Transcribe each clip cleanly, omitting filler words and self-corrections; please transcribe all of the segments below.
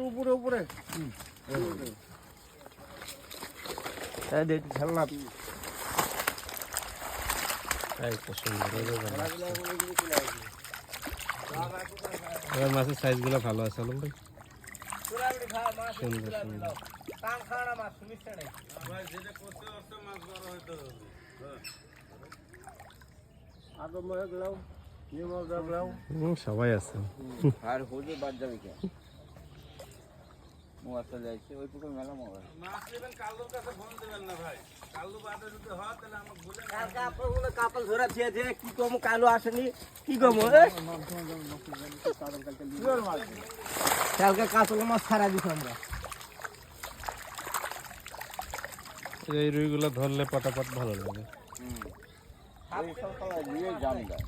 উপরে উপরে খেলনা মাছের সাইজ গুলো ভালো আছে আলম ভাই, সুন্দর সুন্দর। সবাই আছে আর হোজে বাদ যাবে কে মোয়াতে যাইছে ওই পুকুর মেলা মোবাইল মাছ নেবেন কালুর কাছে ফোন দিবেন না ভাই, কালু বাদে যদি হয় তাহলে আমাকে বলেন। কালকে আপনারা কাপল ধরা ছিয়েছে কি কম কালু আসেনি কি কম কালকে কাতল মাছ ছাড়া দিছি আমরা। এই রুইগুলো ধরলে পটাপট ভালো লাগে। এই সকালে দিয়ে জাম দেয়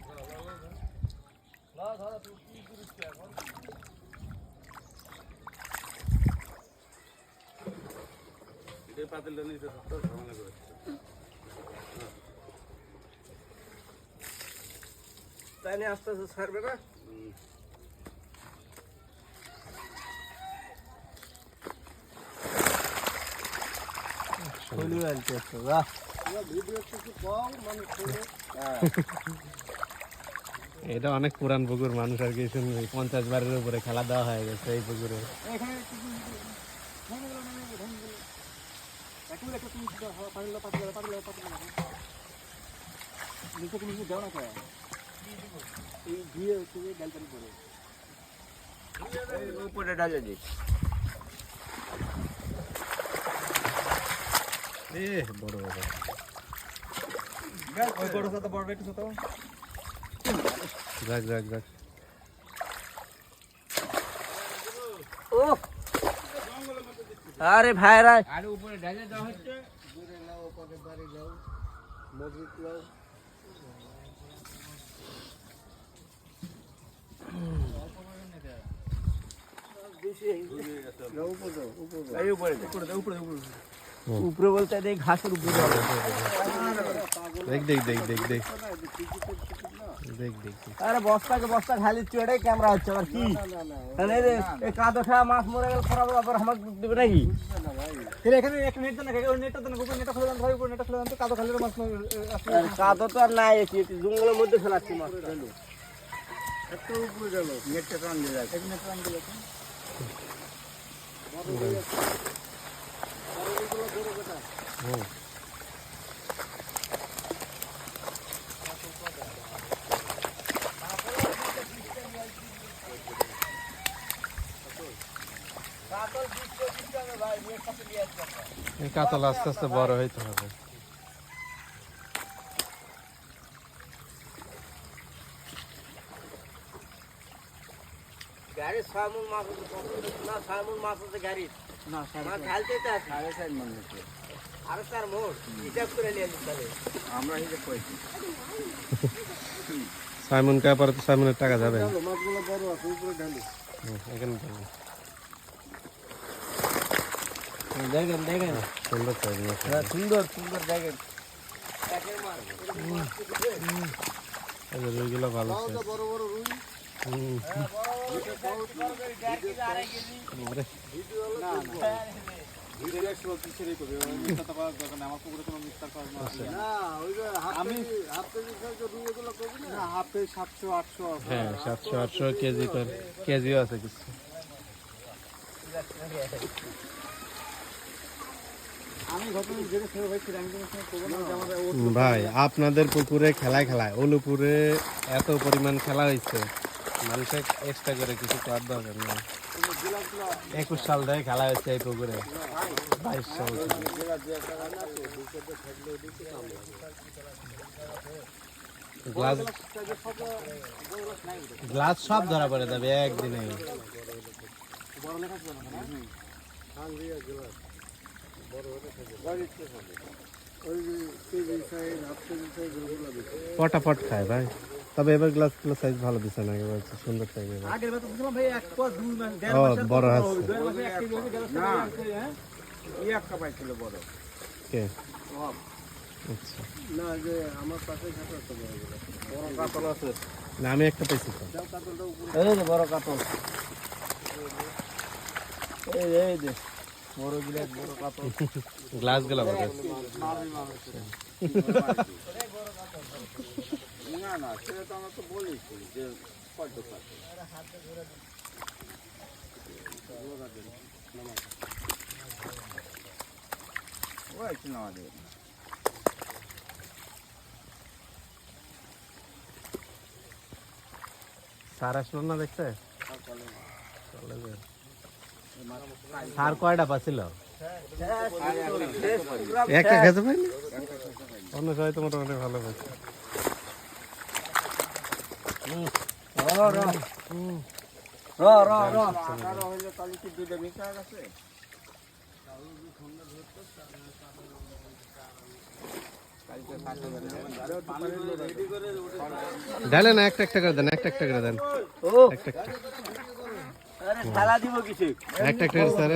না ধরো তুই কি করিস এখন এই পাতিলটা নিতে তো ঝামেলা করে তাই নিয়ে আস্তে আস্তে ছাড়বে না। এটা অনেক পুরান পুকুর, মানুষ আর কি 50 বারের উপরে খেলা দেওয়া হয়ে গেছে এই পুকুরে। উপরে ডালে দিই বড় বড় যাক যাক যাক। আরে ভাইরা আরে উপরে ঢালে দেওয়া হচ্ছে দূরে নাও ওপরে বাড়ি যাও মজবুত নাও উপরে বলতে দেখ ঘাসের উপরে দেখ দেখ দেখ দেখ দেখ দেখ দেখ। আরে বস্তাকে বস্তা খালি চড়ে ক্যামেরা হচ্ছে আবার কি এই কাদো খাওয়া মাছ মরে গেল খারাপ আবার আমাকে দেবে নাকি? এখানে একটা নেট দেন না, নেটটা দেন, নেটটা খুলে দেন ভাই, নেটটা খুলে দেন তো, কাদো খালি মাছ কাদো তো আর নাই, জঙ্গলের মধ্যে ফেলাচ্ছি মাছ। একটু উপরে গেল নেটটা টান দিয়ে যাচ্ছে, নেটটা টান দিয়ে যাচ্ছে কাতল আস্তে আস্তে বড় হইতে হবে। গাড়ি সামুন মাছ না, সামুন মাছ আছে গাড়ি না, মাছ ঢালতে তো 4.5 মণ হচ্ছে আর 4 মণ হিসাব করে নিয়ে যাবে, আমরা হিসাব করেছি। সাইমন কা পরে তো সাইমনের টাকা যাবে। মাছগুলো বড় আছে উপরে ঢালি এখানে ঢালি দেখেন দেখেন সুন্দর সাইজ মাছ, সুন্দর সুন্দর দেখেন এই যে রুইগুলো ভালো আছে, বড় বড় রুই হ্যাঁ 700-800 কেজি কেজিও আছে কিছু। ভাই আপনাদের পুকুরে খেলায় ওলুপুরে এত পরিমাণ খেলা হয়েছে, মানুষের এক্সট্রা করে কিছু করার দরকার নেই। 21 সাল থেকে খেলা হয়েছে এই পুকুরে, 22 সাল গ্লাস সব ধরা পড়ে যাবে একদিনে। পটাপট খায় ভাই, তবে এবার গ্লাস গুলো সাইজ ভালো দিছে না, এবার সুন্দর সাইজ। বড় আছে কে? আচ্ছা না আমি একটা পাইছি তো, বড় কাতল এই দে বড় গিলাস বড় কাতল গ্লাস গেল বটে না না সেটা তো আমরা তো বলেছি যে কত কাটে ওই একটু নামা দেবে স্যার আসলো না দেখতে স্যার কয়টা পাচ্ছিল একটা খেতে পাইনি অন্য সবাই তো মোটামুটি ভালো পাচ্ছে ডালেন একটা একটা করে দেন একটা একটা করে দেন একটা একটা খেলা দিব কিছু একটা একটা করে স্যার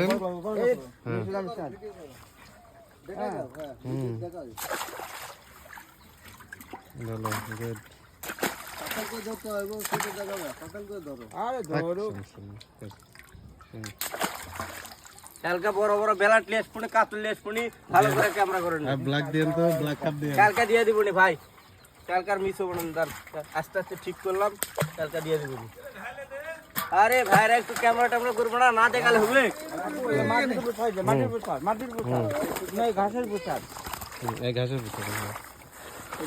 কালকে বড় বড় বেলাট লেস পুনি কাতল লেস পুনি ভালো করে ক্যামেরা করে নিন ব্ল্যাক দেন তো ব্ল্যাক কাপ দেন কালকে দিয়ে দিব নি ভাই কালকার মিস হবো না আস্তে আস্তে ঠিক করলাম কালকে দিয়ে দিব আরে ভাইরা একটু ক্যামেরা ট্যামেরা করবো না না দেখালে হবে ঘাসের পোশাক এই ঘাসের ভিতরে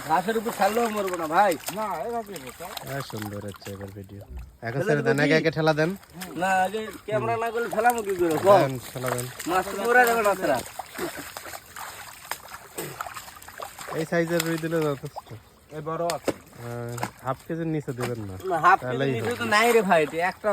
ঘাসের উপর ছাড়লেও মরবো না ভাই না সুন্দর হচ্ছে এবার ভিডিও এখন স্যার দেন একে একে ঠেলা দেন না আগে ক্যামেরা না করলে ফেলামো কি করে দেন ঠেলা দেন মাছ তো মরা যাবে না তারা এই সাইজের রুই দিলে যথেষ্ট এই বড় আছে হাফ কেজির নিচে দেবেন না হাফ কেজি নিচে তো নাই রে ভাই এটা একটা